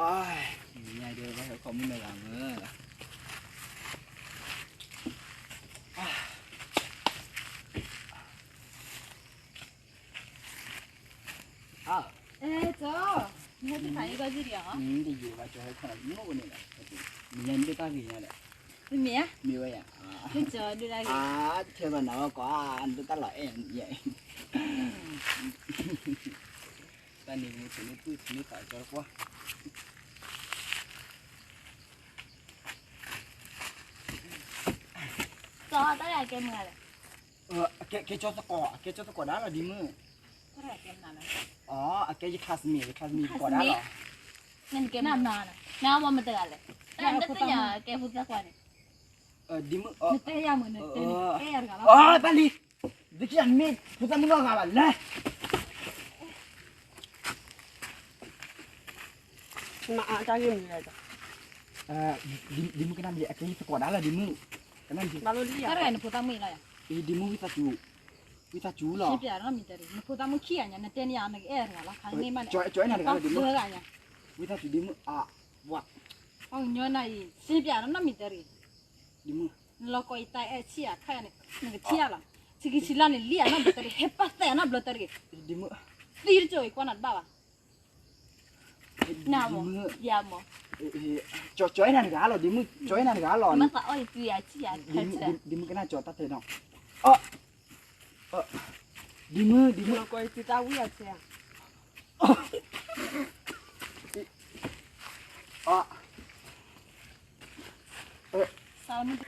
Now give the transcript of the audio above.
ai nhà đưa phải không muốn làm nữa 에, 저, 뭐지 다 이거지려. đi về và cho con ngủ này mình nhận được cái gì này 의미야? 미워야 그죠, 누나기. à theo mà nó có anh tôi ta lại em vậy ta nhìn một cái túi nó phải cho quá 저, 따라야 게임을 하래. cái cho tao cỏ đá là đi mưa 따라야 게임 나는. cái Kashmir cỏ đá là 난 게임 안 나는. 나 한번 들어갈래. 난 뜨냐, 게임 부탁하네. đi mưa 늦대야 뭐 늦대. 깨야 가. 빨리 늦지 않으면 부산 문화 가볼래 mà cho em người đi mưa cái năm gì cái cỏ đá là đi mưa cái năm gì bao lâu đi à 따라야는 부담이라야. đi mưa với ta chú là 십이야는 밑들이. 부담은 키 아니야. 늦대니 안 하게 애야 가. 강내만. chỗ này là đi mưa 그거 아니야. với ta chú đi mưa what 년아이 십이야는 밑들이. đi mưa loco ita chiya khaya ne chiya la chigi chila ne liya na blotari hepasta na blotari đi mưa lir joy kwana baba na mo đi mưa ya mo chỗ này gã là đi mưa chỗ này gã là ma sa oi tu ya chiya đi mưa cái nào chỗ ta thấy nào đi mưa nó coi thì tao biết chứ sa mo